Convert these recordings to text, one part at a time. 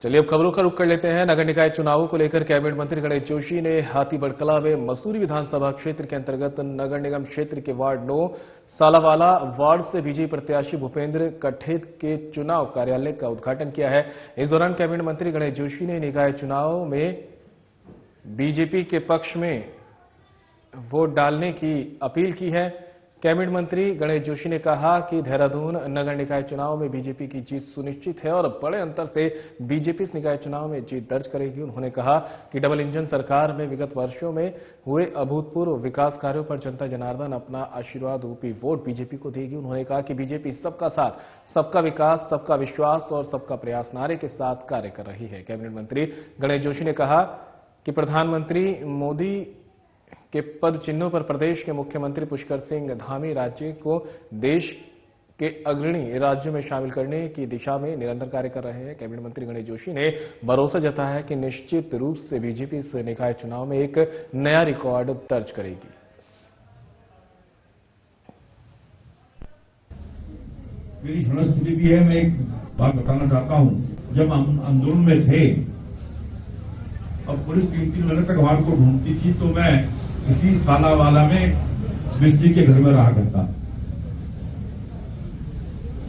चलिए अब खबरों का रुख कर लेते हैं। नगर निकाय चुनावों को लेकर कैबिनेट मंत्री गणेश जोशी ने हाथीबड़कला में मसूरी विधानसभा क्षेत्र के अंतर्गत नगर निगम क्षेत्र के वार्ड 9 सालावाला वार्ड से बीजेपी प्रत्याशी भूपेंद्र कठेत के चुनाव कार्यालय का उद्घाटन किया है। इस दौरान कैबिनेट मंत्री गणेश जोशी ने निकाय चुनाव में बीजेपी के पक्ष में वोट डालने की अपील की है। कैबिनेट मंत्री गणेश जोशी ने कहा कि देहरादून नगर निकाय चुनाव में बीजेपी की जीत सुनिश्चित है और बड़े अंतर से बीजेपी इस निकाय चुनाव में जीत दर्ज करेगी। उन्होंने कहा कि डबल इंजन सरकार में विगत वर्षों में हुए अभूतपूर्व विकास कार्यों पर जनता जनार्दन अपना आशीर्वाद रूपी वोट बीजेपी को देगी। उन्होंने कहा कि बीजेपी सबका साथ, सबका विकास, सबका विश्वास और सबका प्रयास नारे के साथ कार्य कर रही है। कैबिनेट मंत्री गणेश जोशी ने कहा कि प्रधानमंत्री मोदी के पद चिन्हों पर प्रदेश के मुख्यमंत्री पुष्कर सिंह धामी राज्य को देश के अग्रणी राज्यों में शामिल करने की दिशा में निरंतर कार्य कर रहे हैं। कैबिनेट मंत्री गणेश जोशी ने भरोसा जताया है कि निश्चित रूप से बीजेपी इस निकाय चुनाव में एक नया रिकॉर्ड दर्ज करेगी। मेरी स्थिति भी है। मैं एक बात बताना चाहता हूं। जब हम आंदोलन में थे और पुलिस 3-3 महीने तक वार्ड को ढूंढती थी तो मैं इसी सालावाला में मिस्त्री के घर में रहा करता।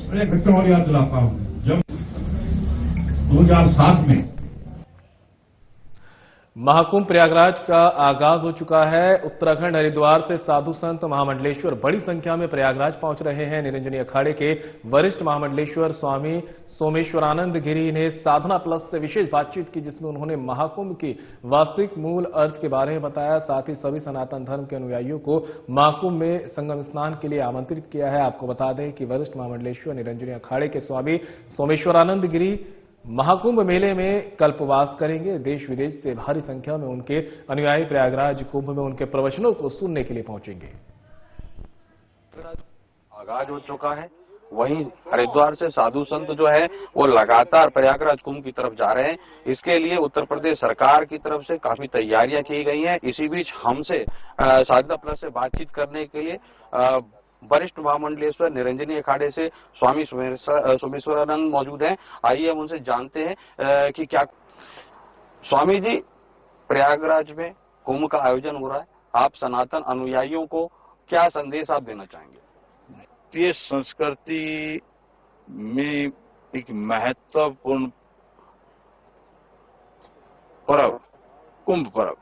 मैं एक घटना और याद दिलाता हूं। जब 2007 में महाकुंभ प्रयागराज का आगाज हो चुका है। उत्तराखंड हरिद्वार से साधु संत महामंडलेश्वर बड़ी संख्या में प्रयागराज पहुंच रहे हैं। निरंजनी अखाड़े के वरिष्ठ महामंडलेश्वर स्वामी सोमेश्वरानंद गिरी ने साधना प्लस से विशेष बातचीत की, जिसमें उन्होंने महाकुंभ की वास्तविक मूल अर्थ के बारे में बताया। साथ ही सभी सनातन धर्म के अनुयायियों को महाकुंभ में संगम स्नान के लिए आमंत्रित किया है। आपको बता दें कि वरिष्ठ महामंडलेश्वर निरंजनी अखाड़े के स्वामी सोमेश्वरानंद गिरी महाकुंभ मेले में कल्पवास करेंगे। देश विदेश से भारी संख्या में उनके अनुयायी प्रयागराज कुंभ में उनके प्रवचनों को सुनने के लिए पहुंचेंगे। आगाज हो चुका है। वहीं हरिद्वार से साधु संत जो है वो लगातार प्रयागराज कुंभ की तरफ जा रहे हैं। इसके लिए उत्तर प्रदेश सरकार की तरफ से काफी तैयारियां की गई हैं। इसी बीच हमसे साधना प्लस से बातचीत करने के लिए वरिष्ठ महामंडलेश्वर निरंजनी अखाड़े से स्वामी सोमेश्वरानंद मौजूद हैं। आइए हम उनसे जानते हैं कि क्या स्वामी जी, प्रयागराज में कुंभ का आयोजन हो रहा है, आप सनातन अनुयायियों को क्या संदेश आप देना चाहेंगे? भारतीय संस्कृति में एक महत्वपूर्ण पर्व कुंभ पर्व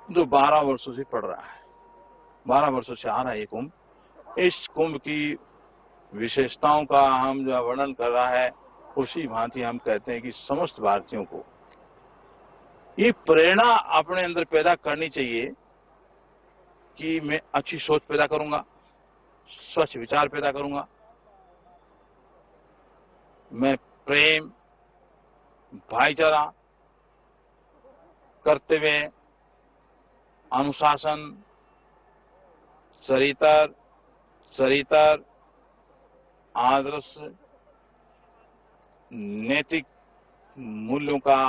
जो 12 वर्षों से पड़ रहा है, 12 वर्षों से आ रहा है ये कुंभ। इस कुंभ की विशेषताओं का हम जो वर्णन कर रहा है, उसी भांति हम कहते हैं कि समस्त भारतीयों को ये प्रेरणा अपने अंदर पैदा करनी चाहिए कि मैं अच्छी सोच पैदा करूंगा, स्वच्छ विचार पैदा करूंगा, मैं प्रेम, भाईचारा, कर्तव्य, अनुशासन, चरित्र, आदर्श, नैतिक मूल्यों का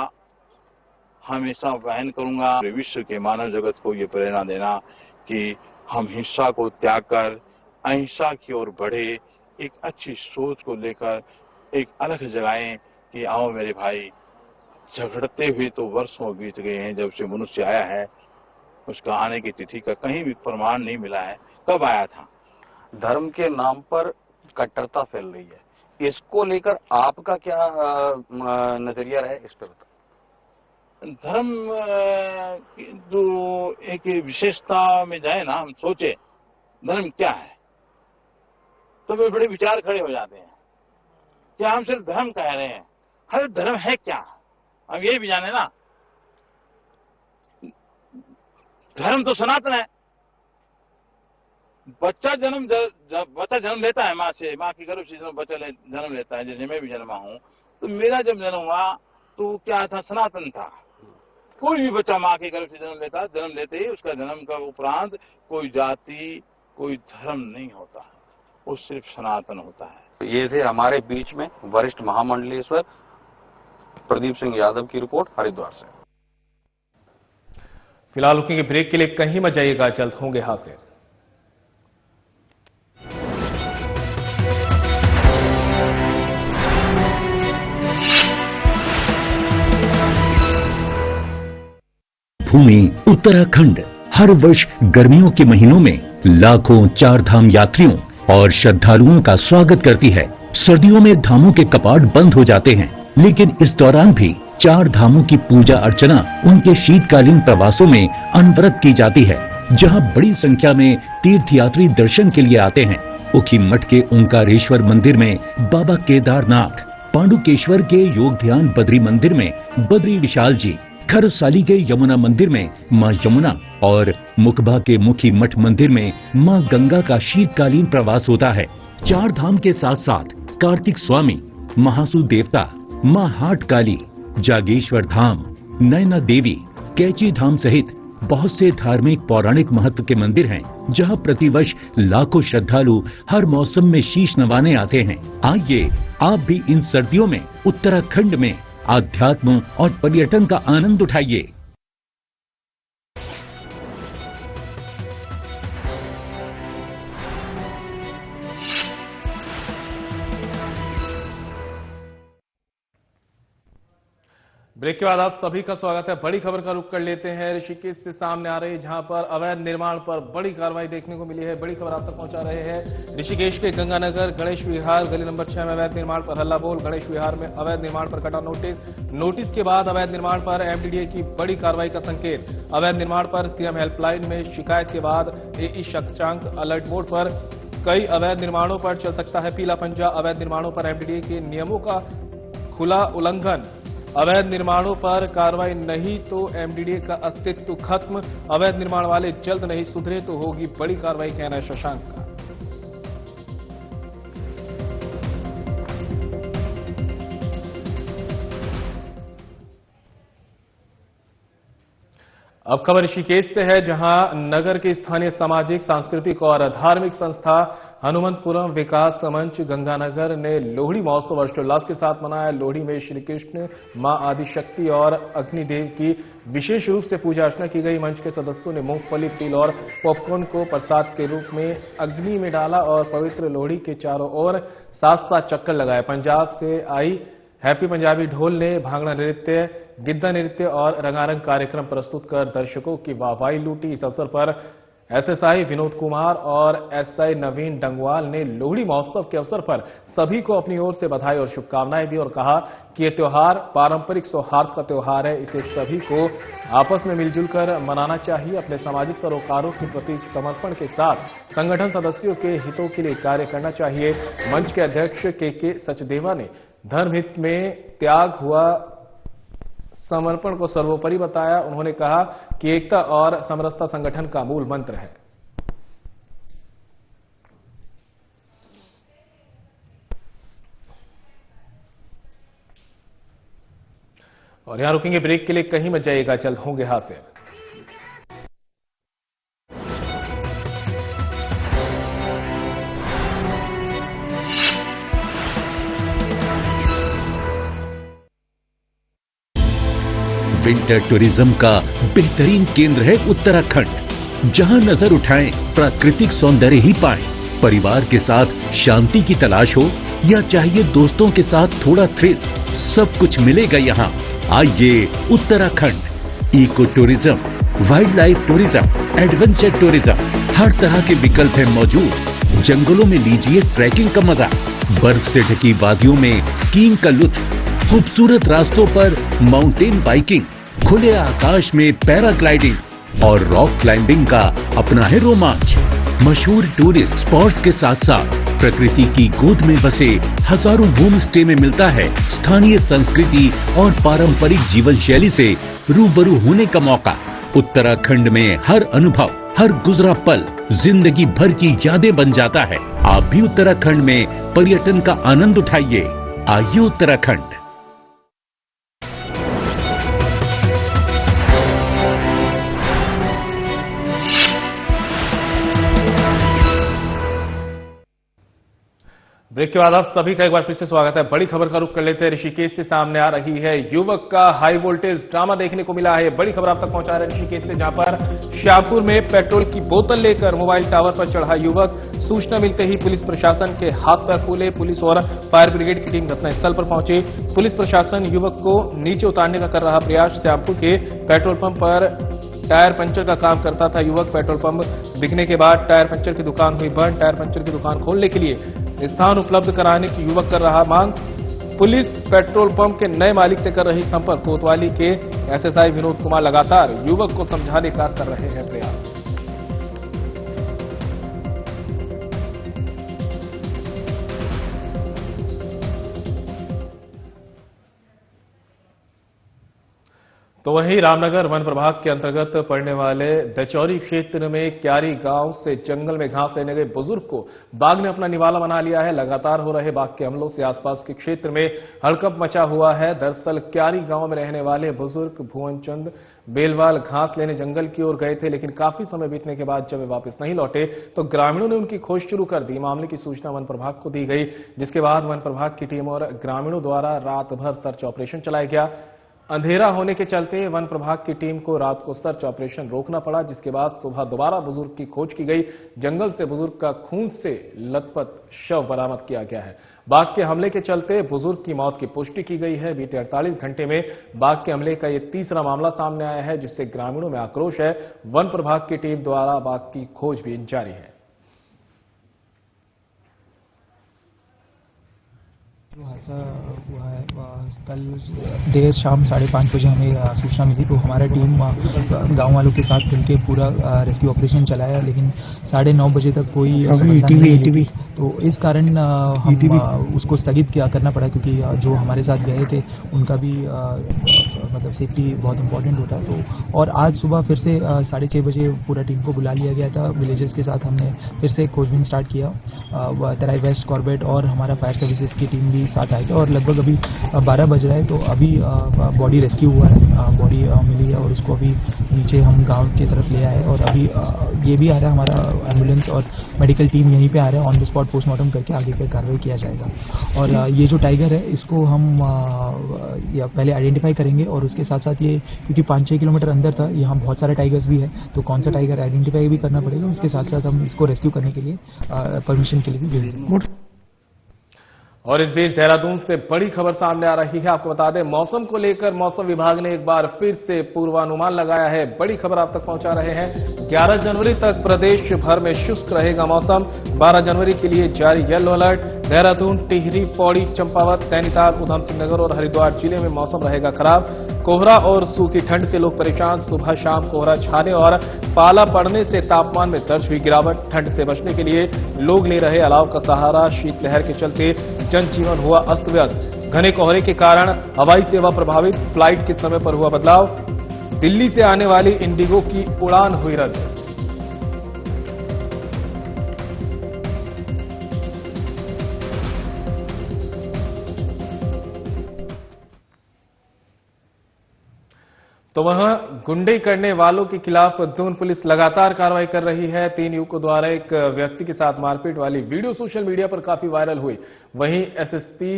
हमेशा वहन करूंगा। विश्व के मानव जगत को ये प्रेरणा देना कि हम हिंसा को त्याग कर अहिंसा की ओर बढ़े, एक अच्छी सोच को लेकर एक अलग जगाएं कि आओ मेरे भाई, झगड़ते हुए तो वर्षों बीत गए हैं जब से मनुष्य आया है। उसका आने की तिथि का कहीं भी प्रमाण नहीं मिला है, कब आया था। धर्म के नाम पर कट्टरता फैल रही है, इसको लेकर आपका क्या नजरिया है इस पर? धर्म जो एक विशेषता में जाए ना, हम सोचे धर्म क्या है तो वे बड़े विचार खड़े हो जाते हैं। क्या हम सिर्फ धर्म कह रहे हैं? हर धर्म है क्या, हम ये भी जाने ना। धर्म तो सनातन है। बच्चा जन्म लेता है माँ से, माँ की गर्भ से बच्चा जन्म लेता है। जैसे मैं भी जन्मा हूं, तो मेरा जब जन्म हुआ तो क्या था? सनातन था। कोई भी बच्चा माँ के गर्भ से जन्म लेता है, जन्म लेते ही उसका जन्म का उपरांत कोई जाति, कोई धर्म नहीं होता, वो सिर्फ सनातन होता है। ये थे हमारे बीच में वरिष्ठ महामंडलेश्वर प्रदीप सिंह यादव की रिपोर्ट हरिद्वार से। फिलहाल रुकेंगे ब्रेक के लिए, कहीं मत जाइएगा, जल्द होंगे हाजिर। भूमि उत्तराखंड हर वर्ष गर्मियों के महीनों में लाखों चार धाम यात्रियों और श्रद्धालुओं का स्वागत करती है। सर्दियों में धामों के कपाट बंद हो जाते हैं, लेकिन इस दौरान भी चार धामों की पूजा अर्चना उनके शीतकालीन प्रवासों में अनवरत की जाती है, जहां बड़ी संख्या में तीर्थयात्री दर्शन के लिए आते हैं। उखी मठ के ओंकारेश्वर मंदिर में बाबा केदारनाथ, पांडुकेश्वर के योग ध्यान बद्री मंदिर में बद्री विशाल जी, खरसाली के यमुना मंदिर में मां यमुना और मुकबा के मुखी मठ मंदिर में मां गंगा का शीतकालीन प्रवास होता है। चार धाम के साथ साथ कार्तिक स्वामी, महासु देवता, मां हाट काली, जागेश्वर धाम, नैना देवी, कैची धाम सहित बहुत से धार्मिक पौराणिक महत्व के मंदिर हैं, जहां प्रतिवर्ष लाखों श्रद्धालु हर मौसम में शीश नवाने आते हैं। आइए आप भी इन सर्दियों में उत्तराखंड में आध्यात्म और पर्यटन का आनंद उठाइए। ब्रेक के बाद आप सभी का स्वागत है। बड़ी खबर का रुख कर लेते हैं ऋषिकेश से सामने आ रही, जहां पर अवैध निर्माण पर बड़ी कार्रवाई देखने को मिली है। बड़ी खबर आप तक पहुंचा रहे हैं ऋषिकेश के गंगानगर गणेश विहार गली नंबर 6 में अवैध निर्माण पर हल्ला बोल। गणेश विहार में अवैध निर्माण पर कटा नोटिस के बाद अवैध निर्माण पर एमडीडीए की बड़ी कार्रवाई का संकेत। अवैध निर्माण पर सीएम हेल्पलाइन में शिकायत के बाद एई शशांक अलर्ट मोड पर। कई अवैध निर्माणों पर चल सकता है पीला पंजा। अवैध निर्माणों पर एमडीडीए के नियमों का खुला उल्लंघन। अवैध निर्माणों पर कार्रवाई नहीं तो एमडीडीए का अस्तित्व खत्म। अवैध निर्माण वाले जल्द नहीं सुधरे तो होगी बड़ी कार्रवाई, कहना है शशांक का। अब खबर ऋषिकेश से है, जहां नगर के स्थानीय सामाजिक, सांस्कृतिक और धार्मिक संस्था हनुमंतपुरम विकास मंच गंगानगर ने लोहड़ी महोत्सव हर्षोल्लास के साथ मनाया। लोहड़ी में श्री कृष्ण, मां आदिशक्ति और अग्निदेव की विशेष रूप से पूजा अर्चना की गई। मंच के सदस्यों ने मूंगफली, तिल और पॉपकॉर्न को प्रसाद के रूप में अग्नि में डाला और पवित्र लोहड़ी के चारों ओर 7-7 चक्कर लगाए। पंजाब से आई हैप्पी पंजाबी ढोल ने भांगड़ा नृत्य, गिद्धा नृत्य और रंगारंग कार्यक्रम प्रस्तुत कर दर्शकों की वाहवाही लूटी। इस अवसर पर एसएसआई विनोद कुमार और एसआई नवीन डंगवाल ने लोहड़ी महोत्सव के अवसर पर सभी को अपनी ओर से बधाई और शुभकामनाएं दी और कहा कि यह त्योहार पारंपरिक सौहार्द का त्योहार है। इसे सभी को आपस में मिलजुल कर मनाना चाहिए। अपने सामाजिक सरोकारों के प्रति समर्पण के साथ संगठन सदस्यों के हितों के लिए कार्य करना चाहिए। मंच के अध्यक्ष के सचदेवा ने धर्महित में त्याग हुआ समर्पण को सर्वोपरि बताया। उन्होंने कहा कि एकता और समरसता संगठन का मूल मंत्र है। और यहां रुकेंगे ब्रेक के लिए, कहीं मत जाइएगा, जल्द होंगे हासिल। विंटर टूरिज्म का बेहतरीन केंद्र है उत्तराखंड। जहां नजर उठाएं प्राकृतिक सौंदर्य ही पाएं। परिवार के साथ शांति की तलाश हो या चाहिए दोस्तों के साथ थोड़ा थ्रिल, सब कुछ मिलेगा यहाँ। आइए Uttarakhand. Eco tourism, wildlife tourism, adventure tourism, हर तरह के विकल्प है मौजूद। जंगलों में लीजिए ट्रैकिंग का मजा, बर्फ से ढकी वादियों में स्कीइंग का लुत्फ, खूबसूरत रास्तों पर माउंटेन बाइकिंग, खुले आकाश में पैराग्लाइडिंग और रॉक क्लाइंबिंग का अपना है रोमांच। मशहूर टूरिस्ट स्पॉट्स के साथ साथ प्रकृति की गोद में बसे हजारों होम स्टे में मिलता है स्थानीय संस्कृति और पारंपरिक जीवन शैली से रूबरू होने का मौका। उत्तराखंड में हर अनुभव, हर गुजरा पल जिंदगी भर की यादें बन जाता है। आप भी उत्तराखंड में पर्यटन का आनंद उठाइए। आइए उत्तराखंड। ब्रेक के बाद आप सभी का एक बार फिर से स्वागत है। बड़ी खबर का रुख कर लेते हैं। ऋषिकेश से सामने आ रही है युवक का हाई वोल्टेज ड्रामा देखने को मिला है। बड़ी खबर आप तक पहुंचा रहे हैं ऋषिकेश से, जहां पर श्यामपुर में पेट्रोल की बोतल लेकर मोबाइल टावर पर चढ़ा युवक। सूचना मिलते ही पुलिस प्रशासन के हाथ पैर फूले। पुलिस और फायर ब्रिगेड की टीम घटनास्थल पर पहुंची। पुलिस प्रशासन युवक को नीचे उतारने का कर रहा प्रयास। श्यामपुर के पेट्रोल पंप पर टायर पंचर का काम करता था युवक। पेट्रोल पंप बिकने के बाद टायर पंचर की दुकान हुई बंद। टायर पंचर की दुकान खोलने के लिए स्थान उपलब्ध कराने की युवक कर रहा मांग। पुलिस पेट्रोल पंप के नए मालिक से कर रही संपर्क। कोतवाली के एसएसआई विनोद कुमार लगातार युवक को समझाने का कर रहे हैं प्रयास। तो वहीं रामनगर वन प्रभाग के अंतर्गत पड़ने वाले दचौरी क्षेत्र में क्यारी गांव से जंगल में घास लेने गए बुजुर्ग को बाघ ने अपना निवाला बना लिया है। लगातार हो रहे बाघ के हमलों से आसपास के क्षेत्र में हड़कंप मचा हुआ है। दरअसल क्यारी गांव में रहने वाले बुजुर्ग भुवनचंद बेलवाल घास लेने जंगल की ओर गए थे, लेकिन काफी समय बीतने के बाद जब वे वापस नहीं लौटे तो ग्रामीणों ने उनकी खोज शुरू कर दी। मामले की सूचना वन प्रभाग को दी गई, जिसके बाद वन प्रभाग की टीम और ग्रामीणों द्वारा रात भर सर्च ऑपरेशन चलाया गया। अंधेरा होने के चलते वन प्रभाग की टीम को रात को सर्च ऑपरेशन रोकना पड़ा, जिसके बाद सुबह दोबारा बुजुर्ग की खोज की गई। जंगल से बुजुर्ग का खून से लथपथ शव बरामद किया गया है। बाघ के हमले के चलते बुजुर्ग की मौत की पुष्टि की गई है। बीते 48 घंटे में बाघ के हमले का यह तीसरा मामला सामने आया है, जिससे ग्रामीणों में आक्रोश है। वन प्रभाग की टीम द्वारा बाघ की खोज भी जारी है। जो हादसा हुआ है कल देर शाम 5:30 बजे हमें सूचना मिली, तो हमारा टीम गांव वालों के साथ मिलकर पूरा रेस्क्यू ऑपरेशन चलाया, लेकिन 9:30 बजे तक कोई सफलता नहीं मिली। तो इस कारण हम उसको स्थगित करना पड़ा, क्योंकि जो हमारे साथ गए थे उनका भी मतलब सेफ्टी बहुत इंपॉर्टेंट होता है। तो और आज सुबह फिर से 6:30 बजे पूरा टीम को बुला लिया गया था। विलेजेस के साथ हमने फिर से खोजबीन स्टार्ट किया। तराई वेस्ट, कॉर्बेट और हमारा फायर सर्विसेज की टीम भी साथ आए थे, और लगभग अभी 12 बज रहा है तो अभी बॉडी रेस्क्यू हुआ है, बॉडी मिली है और उसको अभी नीचे हम गांव की तरफ ले आए। और अभी ये भी आ रहा है, हमारा एम्बुलेंस और मेडिकल टीम यहीं पे आ रहा है। ऑन द स्पॉट पोस्टमार्टम करके आगे की कार्रवाई किया जाएगा। और ये जो टाइगर है इसको हम पहले आइडेंटिफाई करेंगे, और उसके साथ साथ ये क्योंकि 5-6 किलोमीटर अंदर था, यहाँ बहुत सारे टाइगर्स भी है, तो कौन सा टाइगर आइडेंटिफाई भी करना पड़ेगा। उसके साथ साथ हम इसको रेस्क्यू करने के लिए परमिशन के लिए भी भेजेंगे। और इस बीच देहरादून से बड़ी खबर सामने आ रही है। आपको बता दें, मौसम को लेकर मौसम विभाग ने एक बार फिर से पूर्वानुमान लगाया है। बड़ी खबर आप तक पहुंचा रहे हैं। 11 जनवरी तक प्रदेश भर में शुष्क रहेगा मौसम। 12 जनवरी के लिए जारी येलो अलर्ट। देहरादून, टिहरी, पौड़ी, चंपावत, नैनीताल, उधमसिंह नगर और हरिद्वार जिले में मौसम रहेगा खराब। कोहरा और सूखी ठंड से लोग परेशान। सुबह शाम कोहरा छाने और पाला पड़ने से तापमान में दर्ज हुई गिरावट। ठंड से बचने के लिए लोग ले रहे अलाव का सहारा। शीतलहर के चलते जनजीवन हुआ अस्त व्यस्त। घने कोहरे के कारण हवाई सेवा प्रभावित। फ्लाइट के समय पर हुआ बदलाव। दिल्ली से आने वाली इंडिगो की उड़ान हुई रद्द। तो वहां गुंडे करने वालों के खिलाफ दून पुलिस लगातार कार्रवाई कर रही है। 3 युवकों द्वारा एक व्यक्ति के साथ मारपीट वाली वीडियो सोशल मीडिया पर काफी वायरल हुई। वहीं एसएसपी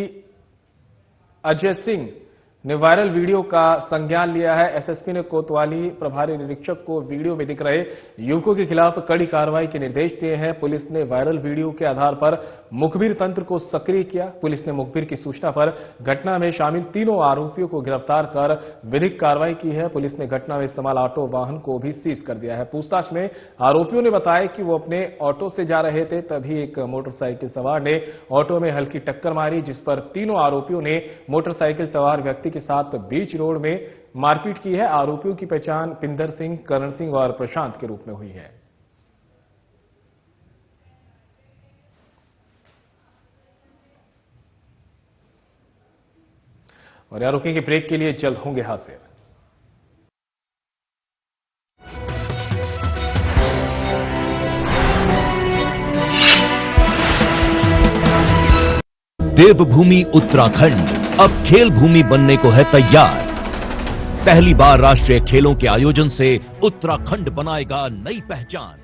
अजय सिंह ने वायरल वीडियो का संज्ञान लिया है। एसएसपी ने कोतवाली प्रभारी निरीक्षक को वीडियो में दिख रहे युवकों के खिलाफ कड़ी कार्रवाई के निर्देश दिए हैं। पुलिस ने वायरल वीडियो के आधार पर मुखबिर तंत्र को सक्रिय किया। पुलिस ने मुखबिर की सूचना पर घटना में शामिल तीनों आरोपियों को गिरफ्तार कर विधिक कार्रवाई की है। पुलिस ने घटना में इस्तेमाल ऑटो वाहन को भी सीज कर दिया है। पूछताछ में आरोपियों ने बताया कि वो अपने ऑटो से जा रहे थे, तभी एक मोटरसाइकिल सवार ने ऑटो में हल्की टक्कर मारी, जिस पर तीनों आरोपियों ने मोटरसाइकिल सवार व्यक्ति के साथ बीच रोड में मारपीट की है। आरोपियों की पहचान पिंदर सिंह, करण सिंह और प्रशांत के रूप में हुई है। और यार रुकेंगे ब्रेक के लिए, जल्द होंगे हाजिर। देवभूमि उत्तराखंड अब खेल भूमि बनने को है तैयार। पहली बार राष्ट्रीय खेलों के आयोजन से उत्तराखंड बनाएगा नई पहचान।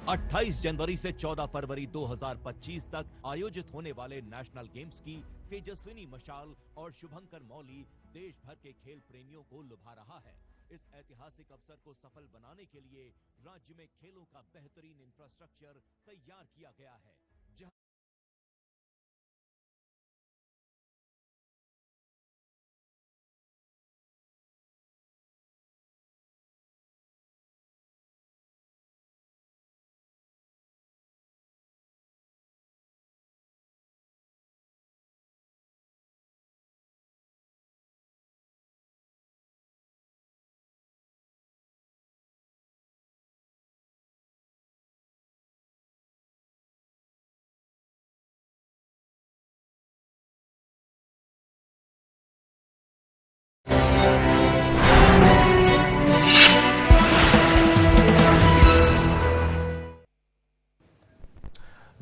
28 जनवरी से 14 फरवरी 2025 तक आयोजित होने वाले नेशनल गेम्स की तेजस्विनी मशाल और शुभंकर मौली देश भर के खेल प्रेमियों को लुभा रहा है। इस ऐतिहासिक अवसर को सफल बनाने के लिए राज्य में खेलों का बेहतरीन इंफ्रास्ट्रक्चर तैयार किया गया है।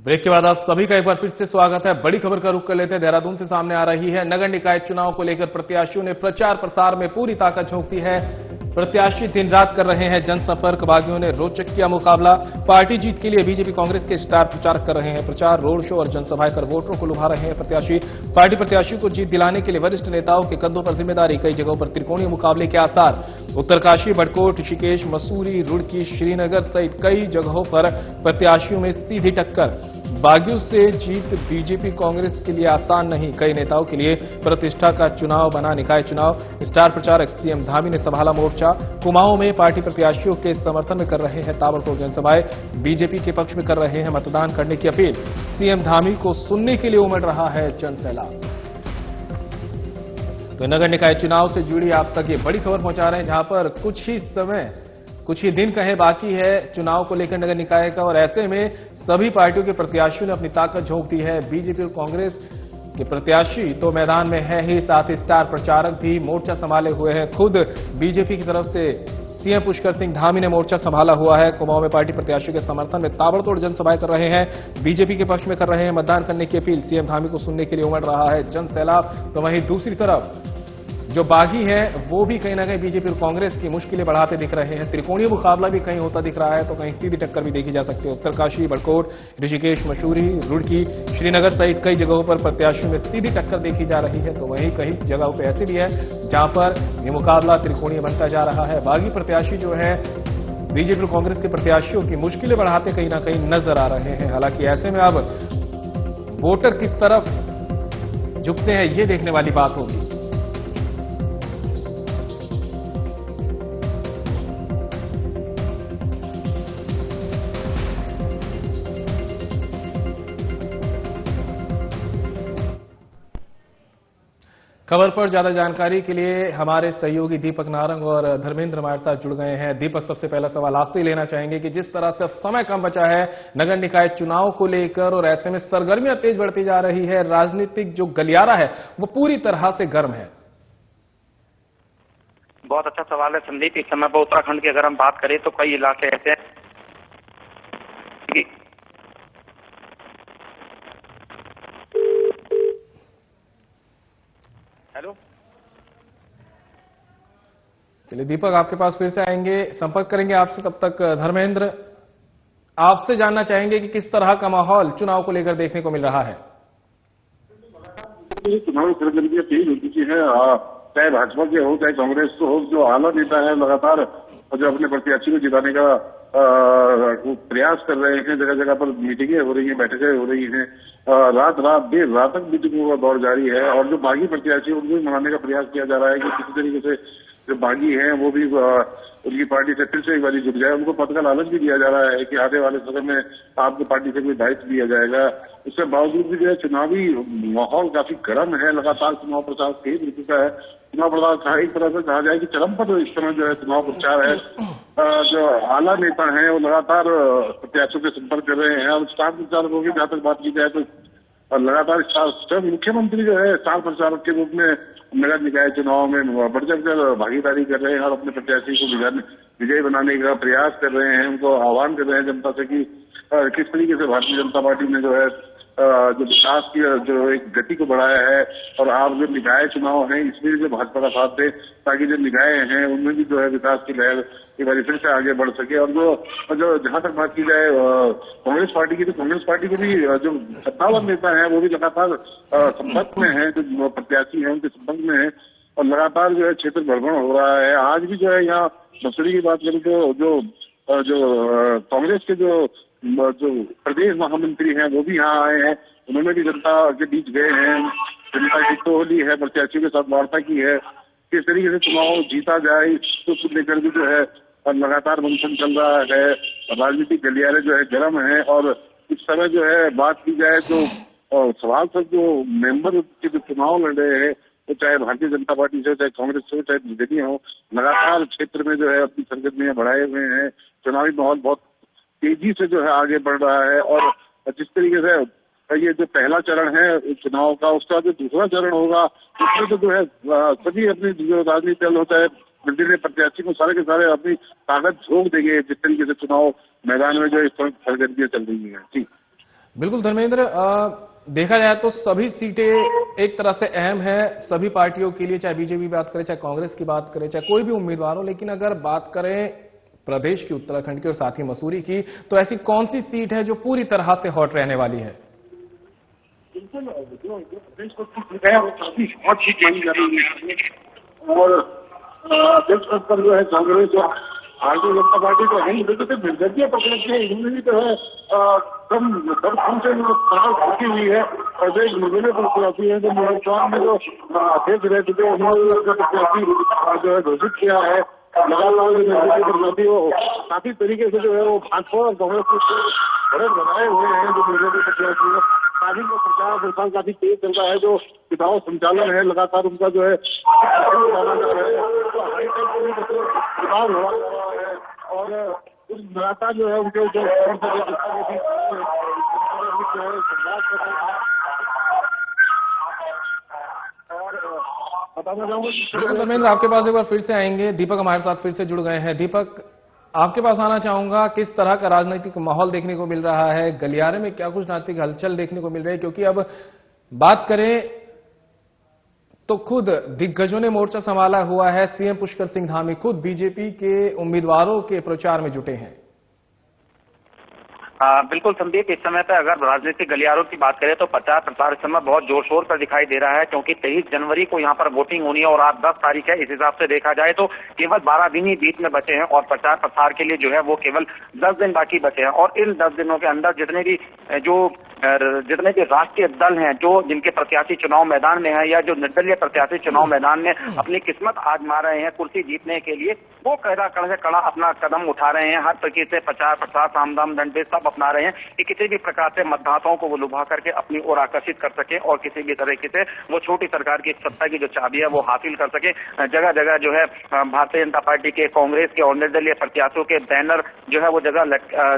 ब्रेक के बाद आप सभी का एक बार फिर से स्वागत है। बड़ी खबर का रुख कर लेते हैं। देहरादून से सामने आ रही है। नगर निकाय चुनाव को लेकर प्रत्याशियों ने प्रचार प्रसार में पूरी ताकत झोंक दी है। प्रत्याशी दिन रात कर रहे हैं जनसंपर्क। बागियों ने रोचक किया मुकाबला। पार्टी जीत के लिए बीजेपी कांग्रेस के स्टार प्रचारक कर रहे हैं प्रचार। रोड शो और जनसभाएं कर वोटरों को लुभा रहे हैं प्रत्याशी। पार्टी प्रत्याशियों को जीत दिलाने के लिए वरिष्ठ नेताओं के कंधों पर जिम्मेदारी। कई जगहों पर त्रिकोणीय मुकाबले के आसार। उत्तरकाशी, बड़कोट, ऋषिकेश, मसूरी, रुड़की, श्रीनगर सहित कई जगहों पर प्रत्याशियों में सीधी टक्कर। बागियों से जीत बीजेपी कांग्रेस के लिए आसान नहीं। कई नेताओं के लिए प्रतिष्ठा का चुनाव बना निकाय चुनाव। स्टार प्रचारक सीएम धामी ने संभाला मोर्चा। कुमाऊं में पार्टी प्रत्याशियों के समर्थन में कर रहे हैं ताबड़तोड़ जनसभाएं। बीजेपी के पक्ष में कर रहे हैं मतदान करने की अपील। सीएम धामी को सुनने के लिए उमड़ रहा है जनसैलाब। तो नगर निकाय चुनाव से जुड़ी आप तक ये बड़ी खबर पहुंचा रहे हैं, जहां पर कुछ ही दिन कहे बाकी है चुनाव को लेकर नगर निकाय का, और ऐसे में सभी पार्टियों के प्रत्याशियों ने अपनी ताकत झोंक दी है। बीजेपी और कांग्रेस के प्रत्याशी तो मैदान में है ही, साथ ही स्टार प्रचारक भी मोर्चा संभाले हुए हैं। खुद बीजेपी की तरफ से सीएम पुष्कर सिंह धामी ने मोर्चा संभाला हुआ है। कुमाऊं में पार्टी प्रत्याशियों के समर्थन में ताबड़तोड़ जनसभाएं कर रहे हैं। बीजेपी के पक्ष में कर रहे हैं मतदान करने की अपील। सीएम धामी को सुनने के लिए उमड़ रहा है जनसैलाब। तो वहीं दूसरी तरफ जो बागी है वो भी कहीं ना कहीं बीजेपी और कांग्रेस की मुश्किलें बढ़ाते दिख रहे हैं। त्रिकोणीय मुकाबला भी कहीं होता दिख रहा है, तो कहीं सीधी टक्कर भी देखी जा सकती है। उत्तरकाशी, बड़कोट, ऋषिकेश, मसूरी, रुड़की, श्रीनगर सहित कई जगहों पर प्रत्याशियों में सीधी टक्कर देखी जा रही है। तो वहीं कई जगहों पर ऐसे भी है जहां पर ये मुकाबला त्रिकोणीय बनता जा रहा है। बागी प्रत्याशी जो है बीजेपी और कांग्रेस के प्रत्याशियों की मुश्किलें बढ़ाते कहीं ना कहीं नजर आ रहे हैं। हालांकि ऐसे में अब वोटर किस तरफ झुकते हैं ये देखने वाली बात होगी। खबर पर ज्यादा जानकारी के लिए हमारे सहयोगी दीपक नारंग और धर्मेंद्र हमारे साथ जुड़ गए हैं। दीपक, सबसे पहला सवाल आपसे ही लेना चाहेंगे कि जिस तरह से अब समय कम बचा है नगर निकाय चुनाव को लेकर, और ऐसे में सरगर्मियां तेज बढ़ती जा रही है, राजनीतिक जो गलियारा है वो पूरी तरह से गर्म है। बहुत अच्छा सवाल है संदीप। इस समय पर उत्तराखंड की अगर हम बात करें तो कई इलाके ऐसे हैं। हेलो, चलिए दीपक, आपके पास फिर से आएंगे, संपर्क करेंगे आपसे। तब तक धर्मेंद्र, आपसे जानना चाहेंगे कि किस तरह का माहौल चुनाव को लेकर देखने को मिल रहा है। चुनावी सरगर्मियां तेज हो चुकी है, चाहे भाजपा के हो चाहे कांग्रेस को हो। जो आला नेता है लगातार जो अपने प्रत्याशी को जिताने का प्रयास कर रहे हैं। जगह जगह पर मीटिंगें हो रही हैं, बैठकें हो रही हैं। देर रात तक मीटिंगों का दौर जारी है। और जो बागी प्रत्याशी उनको भी मनाने का प्रयास किया जा रहा है कि किसी तरीके से जो बागी हैं वो भी उनकी पार्टी से फिर से एक बार जुट जाए। उनको पद का लालच भी दिया जा रहा है कि आने वाले समय में आपको पार्टी से कोई दायित्व दिया जाएगा। उसके बावजूद भी जो है चुनावी माहौल काफी गर्म है। लगातार चुनाव प्रचार तेज हो चुका है। चुनाव प्रचार एक तरह से कहा जाए कि चरम पर इस समय जो है चुनाव प्रचार है। जो आला नेता हैं वो लगातार प्रत्याशियों के संपर्क कर रहे हैं। और स्टार प्रचारकों की जहां तक बात की जाए तो लगातार मुख्यमंत्री जो है स्टार प्रचारक के रूप में नगर निकाय चुनाव में बढ़ चढ़कर भागीदारी कर रहे हैं और अपने प्रत्याशी को विजयी बनाने का प्रयास कर रहे हैं। उनको आह्वान कर रहे हैं जनता से कि किस तरीके से भारतीय जनता पार्टी ने जो है जो विकास की जो एक गति को बढ़ाया है। और आप जो निकाय चुनाव है इसमें जो भाजपा का साथ दे, ताकि जो निकाय हैं उनमें भी जो है विकास की लहर एक बार फिर से आगे बढ़ सके। और जो जहां तक बात की जाए कांग्रेस पार्टी की, तो कांग्रेस पार्टी के भी जो सत्तावर नेता हैं वो भी लगातार संपर्क में है। जो प्रत्याशी हैं उनके संपर्क में है और लगातार जो है क्षेत्र भ्रमण हो रहा है। आज भी जो है यहाँ मसूरी की बात करें तो जो कांग्रेस के जो प्रदेश महामंत्री हैं वो भी यहाँ आए हैं। उन्होंने भी जनता के बीच गए हैं, जनता की टोली है, प्रत्याशियों के साथ वार्ता की है। किस तरीके से चुनाव जीता जाए इसको लेकर भी जो है लगातार मंथन चल रहा है। राजनीतिक गलियारे जो है गर्म है। और इस समय जो है बात की जाए तो सवाल सब जो मेंबर के जो चुनाव लड़ रहे हैं तो चाहे भारतीय जनता पार्टी से, चाहे कांग्रेस से, चाहे बीजेपी हो, लगातार क्षेत्र में जो है अपनी सरगर्मियां बढ़ाए हुए हैं। चुनावी माहौल बहुत तेजी से जो है आगे बढ़ रहा है। और जिस तरीके से ये जो पहला चरण है चुनाव का, उसका जो दूसरा चरण होगा उसमें तो जो है सभी अपनी जो राजनीतिक दल होता है निर्दलीय प्रत्याशी को सारे के सारे अपनी ताकत झोंक देंगे जिस तरीके से चुनाव मैदान में जो इस तरह सरगर्मियां चल रही है। जी बिल्कुल धर्मेंद्र, देखा जाए तो सभी सीटें एक तरह से अहम है सभी पार्टियों के लिए, चाहे बीजेपी की बात करें, चाहे कांग्रेस की बात करें, चाहे कोई भी उम्मीदवार हो। लेकिन अगर बात करें प्रदेश की, उत्तराखंड की और साथ ही मसूरी की, तो ऐसी कौन सी सीट है जो पूरी तरह से हॉट रहने वाली है? बिल्कुल, जो प्रदेश को सीट है वो काफी हॉट सीट मानी जा रही है और अध्यक्ष पद पर जो है कांग्रेस और भारतीय जनता पार्टी तो है, लेकिन निर्दलीय प्रत्याशी है, इनमें भी जो है कम से खड़ी हुई है। और एक निर्दलीय प्रत्याशी है जो मोहन चौहान में जो अध्यक्ष रह चुके हैं, उन्होंने प्रत्याशी जो है घोषित किया है। लगातार जो निर्दलीय प्रत्याशी वो काफी तरीके से जो है वो भाजपा और कांग्रेस को बढ़त बनाए हुए हैं। जो निर्दलीय प्रत्याशी काफी में प्रचार प्रसार काफी तेज चल रहा है, जो चुनाव संचालन है लगातार उनका जो है चुनाव लड़ा जा रहा है और लगातार जो है उनके जो बताना चाहूंगा। धर्मेंद्र, आपके पास एक बार फिर से आएंगे। दीपक हमारे साथ फिर से जुड़ गए हैं। दीपक, आपके पास आना चाहूंगा, किस तरह का राजनीतिक माहौल देखने को मिल रहा है? गलियारे में क्या कुछ राजनीतिक हलचल देखने को मिल रही है? क्योंकि अब बात करें तो खुद दिग्गजों ने मोर्चा संभाला हुआ है। सीएम पुष्कर सिंह धामी खुद बीजेपी के उम्मीदवारों के प्रचार में जुटे हैं। बिल्कुल संदीप, इस समय पे अगर राजनीतिक गलियारों की बात करें तो प्रचार प्रसार इस समय बहुत जोर शोर पर दिखाई दे रहा है, क्योंकि 23 जनवरी को यहाँ पर वोटिंग होनी है और आज 10 तारीख है। इस हिसाब से देखा जाए तो केवल 12 दिन ही बीच में बचे हैं और प्रचार प्रसार के लिए जो है वो केवल 10 दिन बाकी बचे हैं। और इन 10 दिनों के अंदर जितने भी राष्ट्रीय दल हैं, जो जिनके प्रत्याशी चुनाव मैदान में है या जो निर्दलीय प्रत्याशी चुनाव मैदान में अपनी किस्मत आजमा रहे हैं कुर्सी जीतने के लिए, वो कड़ा अपना कदम उठा रहे हैं। हर तरीके से प्रचार प्रसार, सामदाम दंडे सब अपना रहे हैं कि किसी भी प्रकार से मतदाताओं को वो लुभा करके अपनी ओर आकर्षित कर सके और किसी भी तरीके से वो छोटी सरकार की सत्ता की जो चाबी है वो हासिल कर सके। जगह जगह जो है भारतीय जनता पार्टी के, कांग्रेस के और निर्दलीय प्रत्याशियों के बैनर जो है वो जगह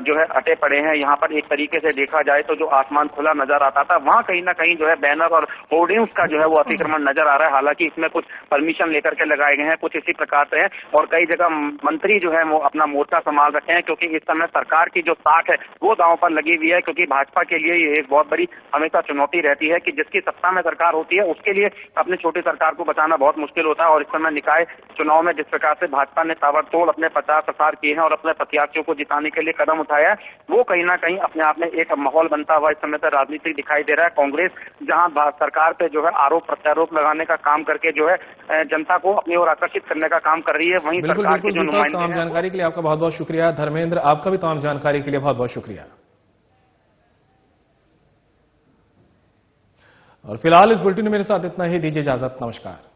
जो है अटे पड़े हैं। यहाँ पर एक तरीके से देखा जाए तो जो आसमान खुला नजर आता था, वहाँ कहीं ना कहीं जो है बैनर और होर्डिंग्स का जो है वो अतिक्रमण नजर आ रहा है। हालांकि इसमें कुछ परमिशन लेकर के लगाए गए हैं, कुछ इसी प्रकार से है और कई जगह मंत्री जो है वो अपना मोर्चा संभाल रखे हैं, क्योंकि इस समय सरकार की जो साख है वो दांव पर लगी हुई है। क्योंकि भाजपा के लिए ये एक बहुत बड़ी हमेशा चुनौती रहती है कि जिसकी सत्ता में सरकार होती है उसके लिए अपनी छोटी सरकार को बचाना बहुत मुश्किल होता है। और इस समय निकाय चुनाव में जिस प्रकार से भाजपा ने ताबड़तोड़ अपने प्रचार प्रसार किए हैं और अपने प्रत्याशियों को जिताने के लिए कदम उठाया है, वो कहीं ना कहीं अपने आप में एक माहौल बनता हुआ इस समय से राजनीतिक दिखाई दे रहा है। कांग्रेस जहां सरकार पे जो है आरोप प्रत्यारोप लगाने का काम करके जो है जनता को अपनी ओर आकर्षित करने का काम कर रही है, वहीं सरकार की जो नुमाइंदे हैं। जानकारी के लिए आपका बहुत बहुत शुक्रिया। धर्मेंद्र, आपका भी तमाम जानकारी के लिए बहुत बहुत शुक्रिया। और फिलहाल इस बुलेटिन में मेरे साथ इतना ही। दीजिए इजाजत, नमस्कार।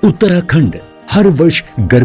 उत्तराखंड हर वर्ष गर्मी